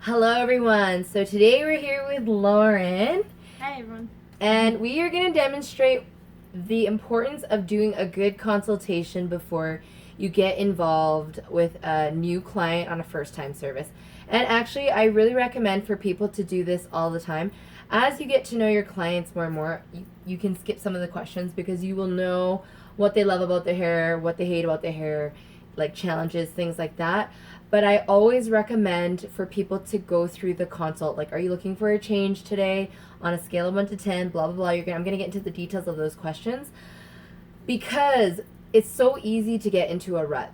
Hello everyone. So today we're here with Lauren. Hi everyone. And we are going to demonstrate the importance of doing a good consultation before you get involved with a new client on a first time service. And actually, I really recommend for people to do this all the time. As you get to know your clients more and more, you can skip some of the questions because you will know what they love about their hair, what they hate about their hair, like challenges, things like that. But I always recommend for people to go through the consult. Like, are you looking for a change today on a scale of 1 to 10, blah, blah, blah. I'm going to get into the details of those questions because it's so easy to get into a rut.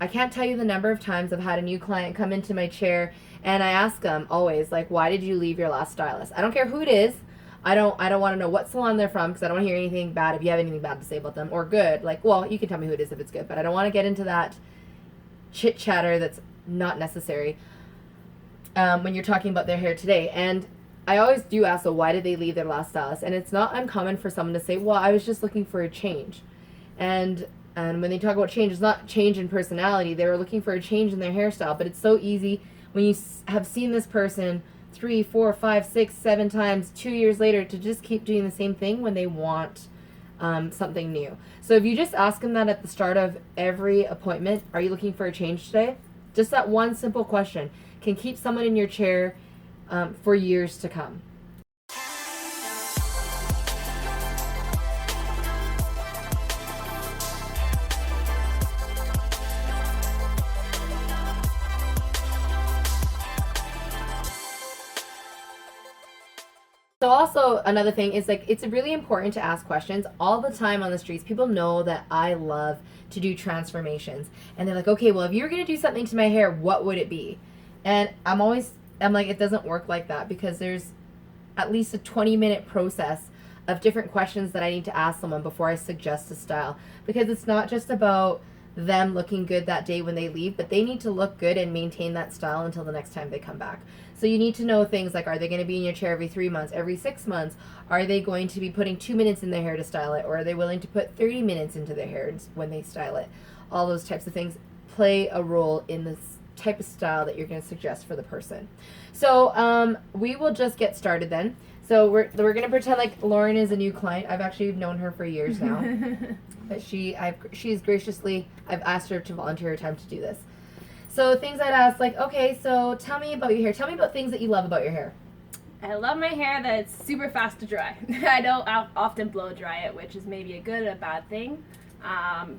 I can't tell you the number of times I've had a new client come into my chair and I ask them always, like, why did you leave your last stylist? I don't care who it is. I don't want to know what salon they're from because I don't want to hear anything bad if you have anything bad to say about them, or good. Like, well, you can tell me who it is if it's good, but I don't want to get into that chit chatter that's not necessary when you're talking about their hair today. And I always do ask, so why did they leave their last stylist? And it's not uncommon for someone to say, well, I was just looking for a change. And when they talk about change, it's not change in personality. They were looking for a change in their hairstyle. But it's so easy when you have seen this person 3, 4, 5, 6, 7 times 2 years later to just keep doing the same thing when they want something new. So if you just ask them that at the start of every appointment, are you looking for a change today? Just that one simple question can keep someone in your chair for years to come. So also another thing is, like, it's really important to ask questions all the time on the streets. People know that I love to do transformations, and they're like, okay, well, if you were going to do something to my hair, what would it be? And I'm like, it doesn't work like that because there's at least a 20-minute process of different questions that I need to ask someone before I suggest a style, because it's not just about them looking good that day when they leave, but they need to look good and maintain that style until the next time they come back. So you need to know things like, are they going to be in your chair every 3 months, every 6 months? Are they going to be putting 2 minutes in their hair to style it? Or are they willing to put 30 minutes into their hair when they style it? All those types of things play a role in this type of style that you're going to suggest for the person. So we will just get started then. So we're going to pretend like Lauren is a new client. I've actually known her for years now. But she's graciously, I've asked her to volunteer her time to do this. So things I'd ask, like, okay, so tell me about your hair. Tell me about things that you love about your hair. I love my hair that's super fast to dry. I don't often blow dry it, which is maybe a good and a bad thing.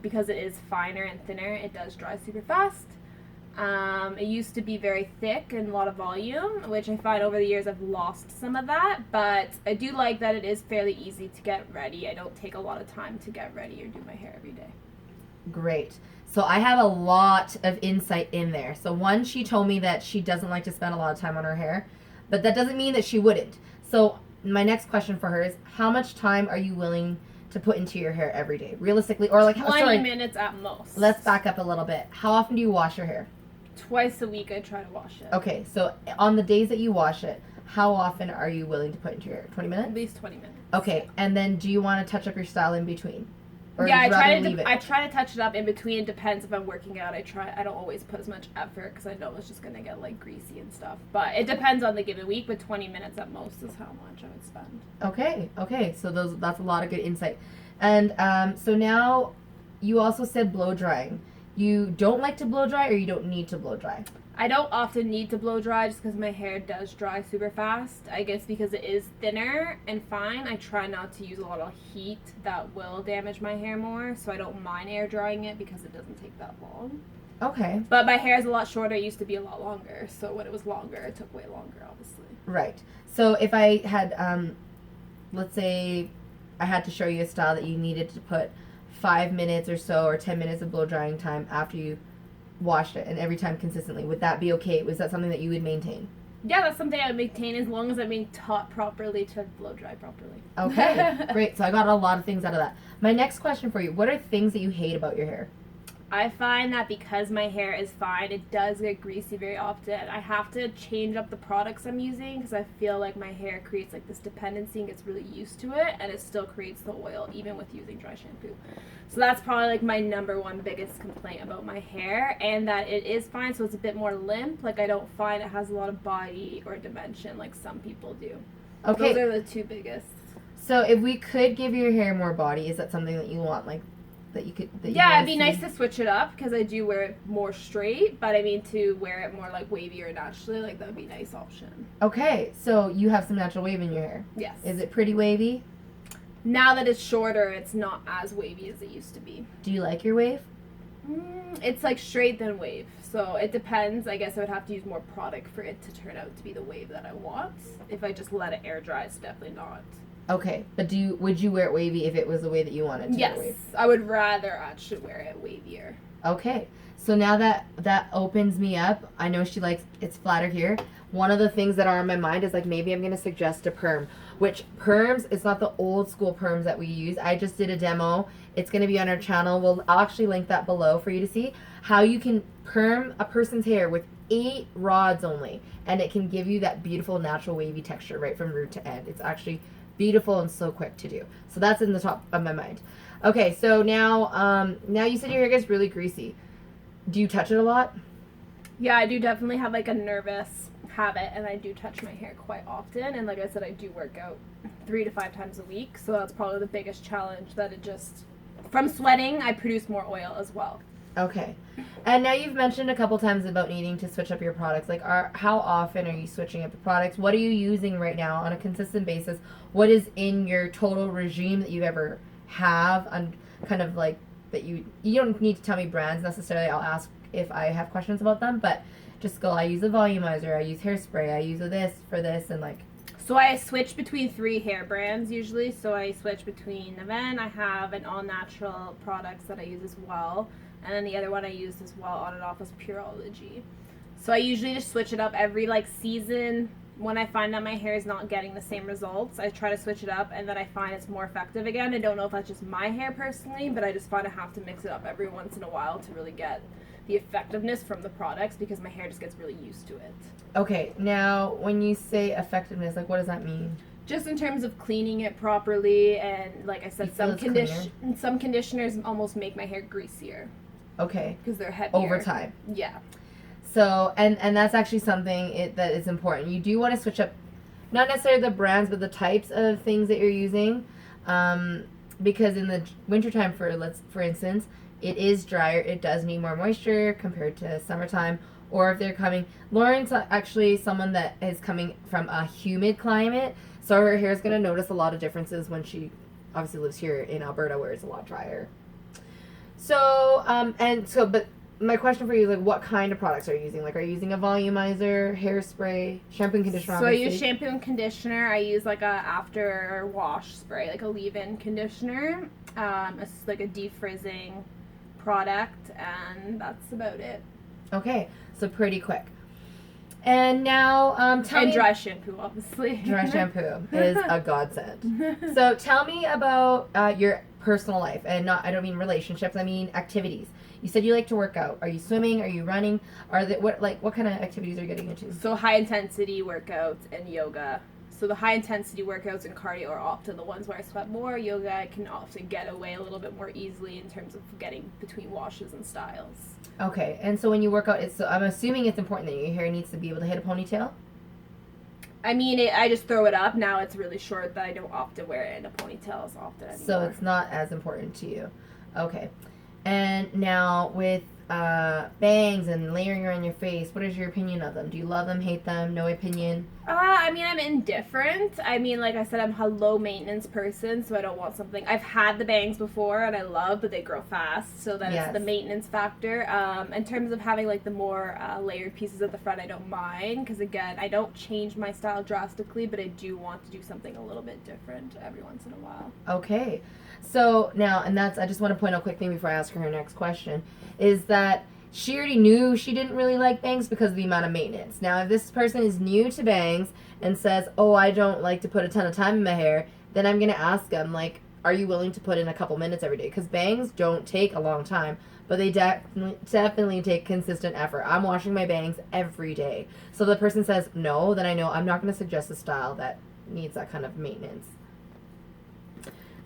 Because it is finer and thinner, it does dry super fast. It used to be very thick and a lot of volume, which I find over the years I've lost some of that, but I do like that it is fairly easy to get ready. I don't take a lot of time to get ready or do my hair every day. Great. So I have a lot of insight in there. So one, she told me that she doesn't like to spend a lot of time on her hair, but that doesn't mean that she wouldn't. So my next question for her is, how much time are you willing to put into your hair every day, realistically? Or like 20 minutes at most. Let's back up a little bit. How often do you wash your hair? Twice a week I try to wash it. Okay, so on the days that you wash it, how often are you willing to put into your hair? 20 minutes? At least 20 minutes. Okay, and then do you want to touch up your style in between? Or yeah, I try to touch it up in between. It depends if I'm working out. I don't always put as much effort because I know it's just gonna get like greasy and stuff. But it depends on the given week. But 20 minutes at most is how much I would spend. Okay. So that's a lot of good insight. And so now you also said blow drying. You don't like to blow dry, or you don't need to blow dry? I don't often need to blow dry just because my hair does dry super fast. I guess because it is thinner and fine, I try not to use a lot of heat that will damage my hair more, so I don't mind air drying it because it doesn't take that long. Okay. But my hair is a lot shorter. It used to be a lot longer, so when it was longer, it took way longer, obviously. Right. So if I had, let's say I had to show you a style that you needed to put 5 minutes or so, or 10 minutes of blow drying time after you washed it, and every time consistently, would that be okay? Was that something that you would maintain? Yeah, that's something I would maintain as long as I'm being taught properly to blow dry properly. Okay, great. So I got a lot of things out of that. My next question for you, what are things that you hate about your hair? I find that because my hair is fine, it does get greasy very often. I have to change up the products I'm using because I feel like my hair creates like this dependency and gets really used to it, and it still creates the oil even with using dry shampoo. So that's probably like my number one biggest complaint about my hair, and that it is fine, so it's a bit more limp. Like I don't find it has a lot of body or dimension like some people do. Okay. Those are the two biggest. So if we could give your hair more body, is that something that you want, like, that you could? That you Yeah, wanna it'd be see? nice to switch it up because I do wear it more straight, but I mean to wear it more like wavy or naturally, like that would be a nice option. Okay, so you have some natural wave in your hair. Yes. Is it pretty wavy? Now that it's shorter, it's not as wavy as it used to be. Do you like your wave? It's like straight then wave, so it depends. I guess I would have to use more product for it to turn out to be the wave that I want. If I just let it air dry, it's definitely not. Okay, but would you wear it wavy if it was the way that you wanted to Yes, wear wave? I would rather actually wear it wavier. Okay, so now that opens me up. I know she likes it's flatter here. One of the things that are on my mind is like maybe I'm gonna suggest a perm. Which perms? It's not the old school perms that we use. I just did a demo. It's gonna be on our channel. I'll actually link that below for you to see how you can perm a person's hair with 8 rods only, and it can give you that beautiful natural wavy texture right from root to end. It's actually beautiful and so quick to do. So that's in the top of my mind. Okay, so now you said your hair gets really greasy. Do you touch it a lot? Yeah, I do definitely have like a nervous habit, and I do touch my hair quite often. And like I said, I do work out 3 to 5 times a week, so that's probably the biggest challenge. That it just from sweating, I produce more oil as well. Okay, and now you've mentioned a couple times about needing to switch up your products. Like, how often are you switching up the products? What are you using right now on a consistent basis? What is in your total regime that you ever have? And kind of like that you don't need to tell me brands necessarily. I'll ask if I have questions about them, but just go. I use a volumizer. I use hairspray. I use this for this, and like. So I switch between 3 hair brands usually. So I switch between Nven. I have an all natural products that I use as well. And then the other one I use as well on and off is Pureology. So I usually just switch it up every like season. When I find that my hair is not getting the same results, I try to switch it up, and then I find it's more effective again. I don't know if that's just my hair personally, but I just find I have to mix it up every once in a while to really get the effectiveness from the products because my hair just gets really used to it. Okay, now when you say effectiveness, like what does that mean? Just in terms of cleaning it properly, and like I said, some conditioners almost make my hair greasier. Okay. Because they're heavier. Over time. Yeah. So, and that's actually something that is important. You do want to switch up, not necessarily the brands, but the types of things that you're using. Because in the wintertime, for instance, it is drier. It does need more moisture compared to summertime. Or if they're coming, Lauren's actually someone that is coming from a humid climate. So her hair is going to notice a lot of differences when she obviously lives here in Alberta where it's a lot drier. So, but my question for you is, like, what kind of products are you using? Like, are you using a volumizer, hairspray, shampoo and conditioner? So obviously? I use shampoo and conditioner. I use, like, a after wash spray, like a leave-in conditioner. It's like a defrizzing product, and that's about it. Okay, so pretty quick. And now, tell me... And dry shampoo, obviously. Dry shampoo is a godsend. So tell me about your personal life, and I don't mean relationships, I mean activities. You said you like to work out. Are you swimming? Are you running? What kind of activities are you getting into? So high intensity workouts and yoga. So the high intensity workouts and cardio are often the ones where I sweat more. Yoga I can often get away a little bit more easily in terms of getting between washes and styles. Okay, and so when you work out, I'm assuming it's important that your hair needs to be able to hit a ponytail? I mean, I just throw it up. Now it's really short, but I don't often wear it in a ponytail as often anymore. So it's not as important to you. Okay. And now with bangs and layering around your face, what is your opinion of them? Do you love them, hate them, no opinion? I mean, I'm indifferent. I mean, like I said, I'm a low maintenance person, so I don't want something. I've had the bangs before and I love, but they grow fast, so that's the maintenance factor. In terms of having like the more layered pieces at the front, I don't mind, because again, I don't change my style drastically, but I do want to do something a little bit different every once in a while. Okay. So now, I just want to point out a quick thing before I ask her next question, is that she already knew she didn't really like bangs because of the amount of maintenance. Now, if this person is new to bangs and says, oh, I don't like to put a ton of time in my hair, then I'm going to ask them, like, are you willing to put in a couple minutes every day? Because bangs don't take a long time. but they definitely take consistent effort. I'm washing my bangs every day. So the person says no, then I know I'm not going to suggest a style that needs that kind of maintenance.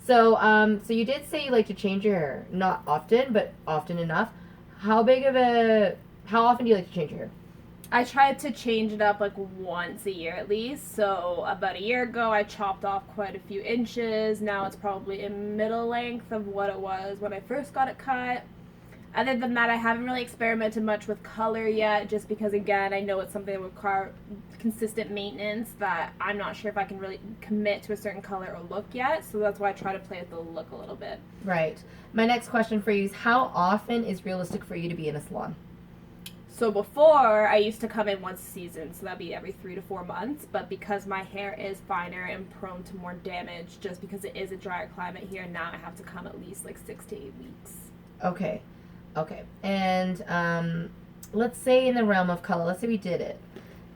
So, so you did say you like to change your hair. Not often, but often enough. How often do you like to change your hair? I tried to change it up like once a year at least. So about a year ago, I chopped off quite a few inches. Now it's probably in middle length of what it was when I first got it cut. Other than that, I haven't really experimented much with color yet, just because, again, I know it's something that would require consistent maintenance that I'm not sure if I can really commit to a certain color or look yet. So that's why I try to play with the look a little bit. Right. My next question for you is, how often is realistic for you to be in a salon? So before, I used to come in once a season, so that'd be every 3 to 4 months. But because my hair is finer and prone to more damage, just because it is a drier climate here, now I have to come at least like 6 to 8 weeks. Okay. Okay. And let's say in the realm of color, let's say we did it,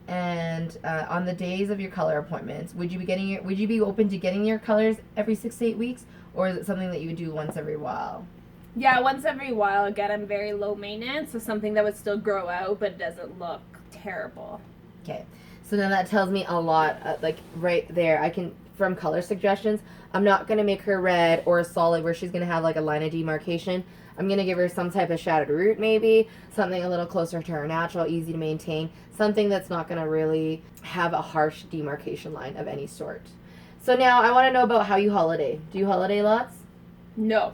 and on the days of your color appointments, would you be open to getting your colors every 6 to 8 weeks, or is it something that you would do once every while? Yeah, once every while. Again, I'm very low maintenance, so something that would still grow out, but it doesn't look terrible. Okay, so then that tells me a lot, like right there, I can, from color suggestions, I'm not going to make her red or a solid where she's going to have like a line of demarcation. I'm going to give her some type of shadowed root maybe, something a little closer to her natural, easy to maintain, something that's not going to really have a harsh demarcation line of any sort. So now I want to know about how you holiday. Do you holiday lots? No.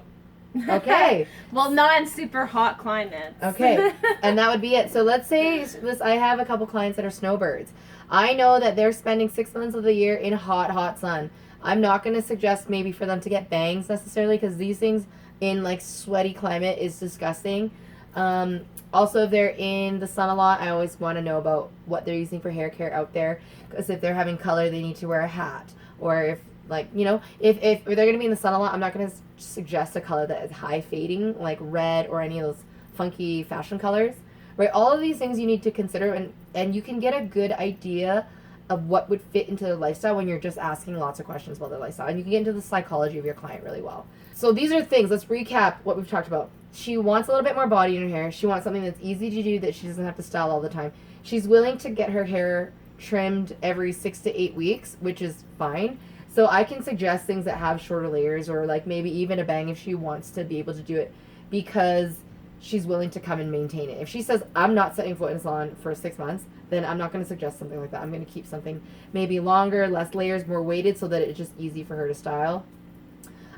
Okay. Well, not in super hot climates. Okay, and that would be it. So let's say I have a couple clients that are snowbirds. I know that they're spending 6 months of the year in hot sun. I'm not going to suggest maybe for them to get bangs necessarily, because these things in like sweaty climate is disgusting. Also, if they're in the sun a lot, I always want to know about what they're using for hair care out there, because if they're having color, they need to wear a hat, or if like, you know, if they're going to be in the sun a lot, I'm not going to suggest a color that is high fading, like red or any of those funky fashion colors, right? All of these things you need to consider, and you can get a good idea of what would fit into their lifestyle when you're just asking lots of questions about their lifestyle, and you can get into the psychology of your client really well. So these are things, let's recap what we've talked about. She wants a little bit more body in her hair. She wants something that's easy to do, that she doesn't have to style all the time. She's willing to get her hair trimmed every 6 to 8 weeks, which is fine. So I can suggest things that have shorter layers, or like maybe even a bang if she wants to be able to do it, because she's willing to come and maintain it. If she says, I'm not setting foot in a salon for 6 months, then I'm not going to suggest something like that. I'm going to keep something maybe longer, less layers, more weighted, so that it's just easy for her to style.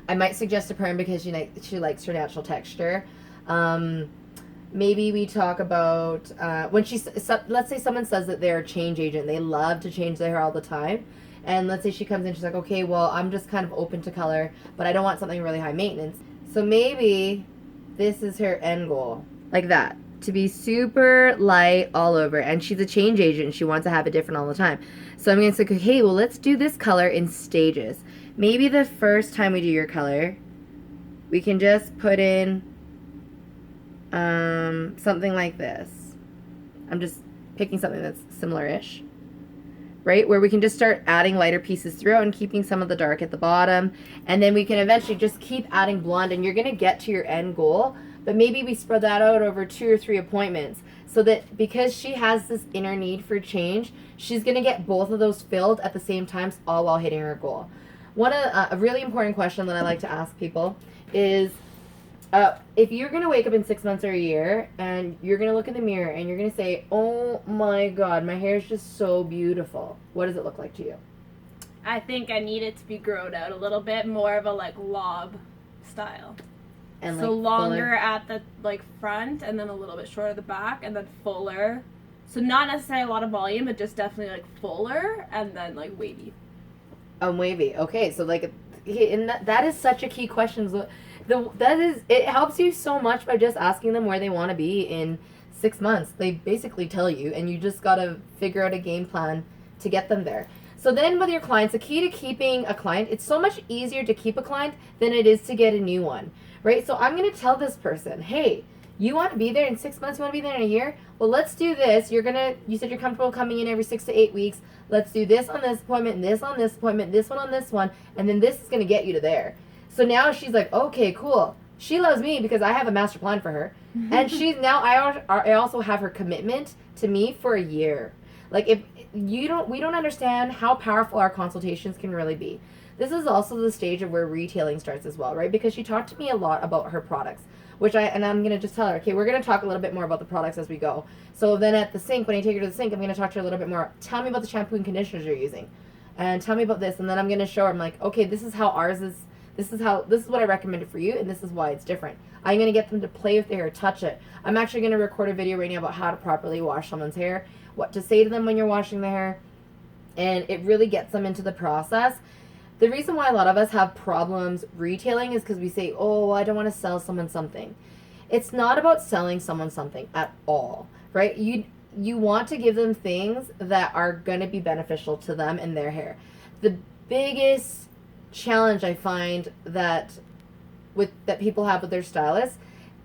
I might suggest a perm because she likes her natural texture. Maybe we talk about when let's say someone says that they're a change agent. They love to change their hair all the time. And let's say she comes in, she's like, okay, well, I'm just kind of open to color, but I don't want something really high maintenance. So maybe this is her end goal, like that, to be super light all over. And she's a change agent, and she wants to have it different all the time. So I'm going to say, okay, well, let's do this color in stages. Maybe the first time we do your color, we can just put in something like this. I'm just picking something that's similar-ish. Right, where we can just start adding lighter pieces throughout and keeping some of the dark at the bottom, and then we can eventually just keep adding blonde, and you're going to get to your end goal. But maybe we spread that out over 2 or 3 appointments, so that because she has this inner need for change, she's going to get both of those filled at the same time, all while hitting her goal. A really important question that I like to ask people is, if you're going to wake up in 6 months or a year, and you're going to look in the mirror and you're going to say, oh my God, my hair is just so beautiful, what does it look like to you? I think I need it to be growed out a little bit, more of a like lob style. And so like longer fuller at the like front, and then a little bit shorter at the back, and then fuller. So not necessarily a lot of volume, but just definitely like fuller, and then like wavy. Wavy. Okay, so like, and that is such a key question. It helps you so much by just asking them where they want to be in 6 months. They basically tell you, and you just got to figure out a game plan to get them there. So then with your clients, the key to keeping a client, it's so much easier to keep a client than it is to get a new one, right? So I'm going to tell this person, hey, you want to be there in 6 months, you want to be there in a year? Well, let's do this. You said you're comfortable coming in every 6 to 8 weeks. Let's do this on this appointment, and this on this appointment, this one on this one, and then this is going to get you to there. So now she's like, okay, cool. She loves me because I have a master plan for her. And she's now, I also have her commitment to me for a year. Like, if we don't understand how powerful our consultations can really be. This is also the stage of where retailing starts as well, right? Because she talked to me a lot about her products, and I'm going to just tell her, okay, we're going to talk a little bit more about the products as we go. So then at the sink, when I take her to the sink, I'm going to talk to her a little bit more. Tell me about the shampoo and conditioners you're using. And tell me about this. And then I'm going to show her, I'm like, okay, this is how ours is. This is what I recommended for you, and this is why it's different. I'm going to get them to play with their hair, touch it. I'm actually going to record a video right now about how to properly wash someone's hair, what to say to them when you're washing their hair, and it really gets them into the process. The reason why a lot of us have problems retailing is because we say, oh, I don't want to sell someone something. It's not about selling someone something at all, right? You want to give them things that are going to be beneficial to them and their hair. The biggest challenge I find that people have with their stylists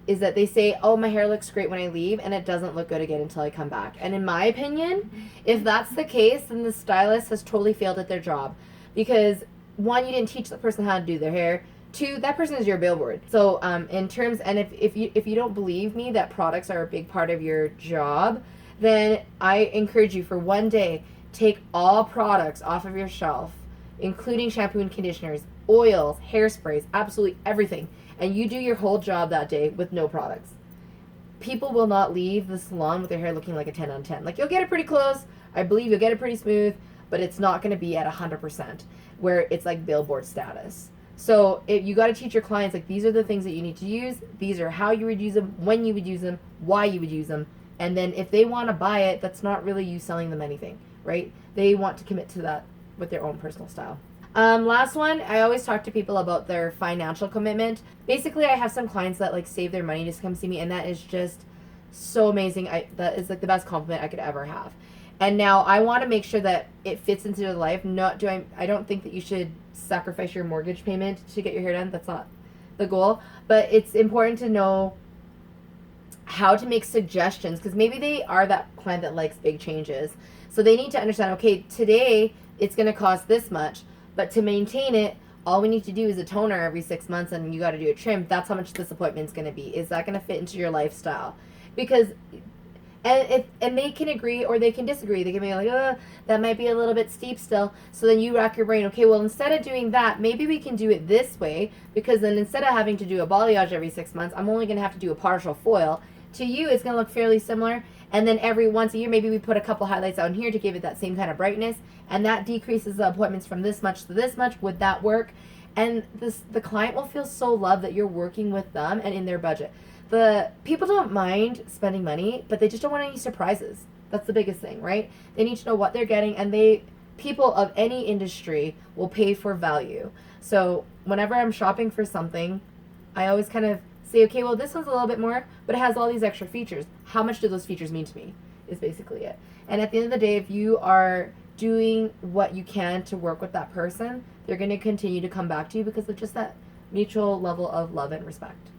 is that they say, oh, my hair looks great when I leave, and it doesn't look good again until I come back. And in my opinion, if that's the case, then the stylist has totally failed at their job. Because, one, you didn't teach the person how to do their hair. Two, that person is your billboard. So, in terms, and if you don't believe me that products are a big part of your job, then I encourage you for one day, take all products off of your shelf, including shampoo and conditioners, oils, hairsprays, absolutely everything. And you do your whole job that day with no products. People will not leave the salon with their hair looking like a 10 on 10. Like, you'll get it pretty close. I believe you'll get it pretty smooth, but it's not going to be at 100% where it's like billboard status. So you got to teach your clients, like, these are the things that you need to use. These are how you would use them, when you would use them, why you would use them. And then if they want to buy it, that's not really you selling them anything, right? They want to commit to that with their own personal style. Last one, I always talk to people about their financial commitment. Basically, I have some clients that like save their money just to come see me, and that is just so amazing. That is like the best compliment I could ever have. And now I want to make sure that it fits into their life. I don't think that you should sacrifice your mortgage payment to get your hair done. That's not the goal. But it's important to know how to make suggestions, because maybe they are that client that likes big changes. So they need to understand, okay, today it's going to cost this much. But to maintain it, all we need to do is a toner every 6 months, and you got to do a trim. That's how much this appointment's going to be. Is that going to fit into your lifestyle? Because, and they can agree or they can disagree. They can be like, oh, that might be a little bit steep still. So then you rack your brain. Okay, well, instead of doing that, maybe we can do it this way. Because then instead of having to do a balayage every 6 months, I'm only going to have to do a partial foil. To you, it's going to look fairly similar. And then every once a year, maybe we put a couple highlights down here to give it that same kind of brightness. And that decreases the appointments from this much to this much. Would that work? And the client will feel so loved that you're working with them and in their budget. The people don't mind spending money, but they just don't want any surprises. That's the biggest thing, right? They need to know what they're getting, and people of any industry will pay for value. So whenever I'm shopping for something, I always kind of say, okay, well, this one's a little bit more, but it has all these extra features. How much do those features mean to me is basically it. And at the end of the day, if you are doing what you can to work with that person, they're going to continue to come back to you because of just that mutual level of love and respect.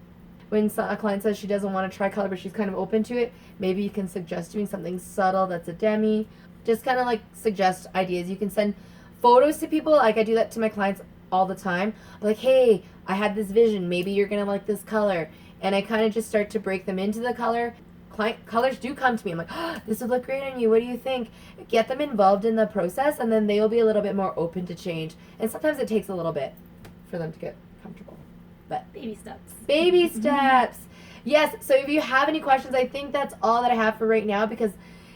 When a client says she doesn't want to try color, but she's kind of open to it, maybe you can suggest doing something subtle that's a demi. Just kind of like suggest ideas. You can send photos to people. Like, I do that to my clients all the time. Like, hey, I had this vision. Maybe you're going to like this color. And I kind of just start to break them into the color. Colors do come to me. I'm like, oh, this would look great on you. What do you think? Get them involved in the process, and then they'll be a little bit more open to change. And sometimes it takes a little bit for them to get comfortable. But baby steps. Baby steps. Yes. So if you have any questions, I think that's all that I have for right now, because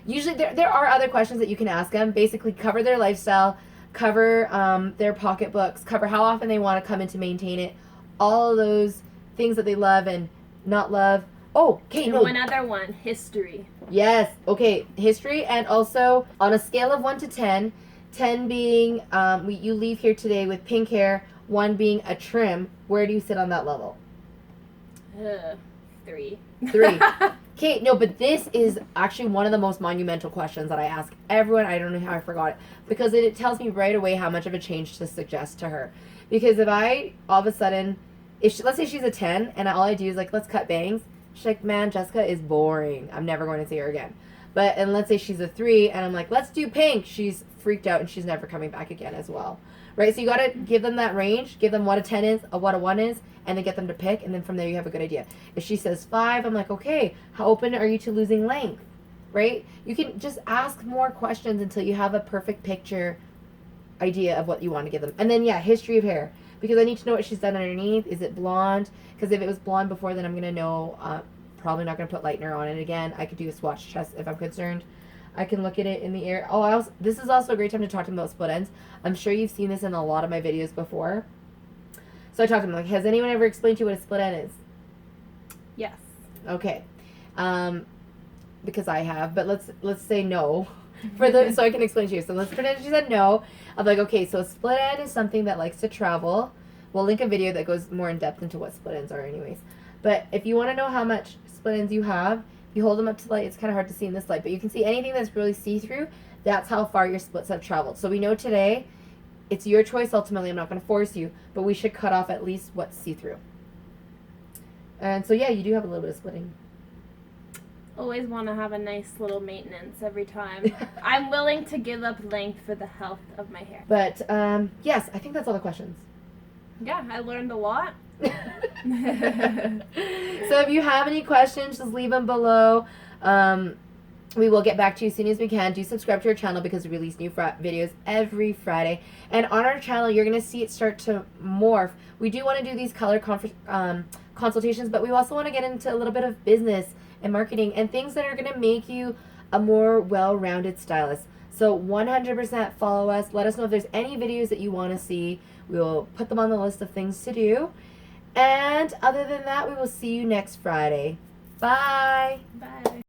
usually there are other questions that you can ask them. Basically, cover their lifestyle, cover their pocketbooks, cover how often they want to come in to maintain it, all of those things that they love and not love. Oh, okay, no. One other one, history. Yes, okay, history, and also on a scale of 1 to 10, 10 being you leave here today with pink hair, 1 being a trim, where do you sit on that level? 3. 3. Okay, no, but this is actually one of the most monumental questions that I ask everyone. I don't know how I forgot it, because it tells me right away how much of a change to suggest to her. Because if I, all of a sudden, let's say she's a 10, and all I do is like, let's cut bangs, she's like, man, Jessica is boring. I'm never going to see her again. and let's say she's a 3 and I'm like, let's do pink. She's freaked out and she's never coming back again as well. Right? So you got to give them that range, give them what a 10 is, what a 1 is, and then get them to pick, and then from there you have a good idea. If she says 5, I'm like, okay, how open are you to losing length? Right? You can just ask more questions until you have a perfect picture idea of what you want to give them. And then, yeah, history of hair. Because I need to know what she's done underneath. Is it blonde? Because if it was blonde before, then I'm going to know, probably not going to put lightener on it again. I could do a swatch test if I'm concerned. I can look at it in the air. Oh, this is also a great time to talk to them about split ends. I'm sure you've seen this in a lot of my videos before. So I talked to them like, has anyone ever explained to you what a split end is? Yes. Okay. Because I have, but let's say no. So I can explain to you. So let's pretend she said no. I'm like, okay, so a split end is something that likes to travel. We'll link a video that goes more in depth into what split ends are anyways. But if you want to know how much split ends you have, you hold them up to light. It's kind of hard to see in this light, but you can see anything that's really see-through. That's how far your splits have traveled. So we know today, it's your choice ultimately. I'm not going to force you, but we should cut off at least what's see-through. And so yeah, you do have a little bit of splitting. Always want to have a nice little maintenance every time. I'm willing to give up length for the health of my hair. But yes, I think that's all the questions. Yeah, I learned a lot. So if you have any questions, just leave them below. We will get back to you as soon as we can. Do subscribe to our channel because we release new videos every Friday. And on our channel, you're going to see it start to morph. We do want to do these color consultations, but we also want to get into a little bit of business and marketing and things that are going to make you a more well-rounded stylist. So 100% follow us. Let us know if there's any videos that you want to see. We will put them on the list of things to do. And other than that, we will see you next Friday. Bye. Bye.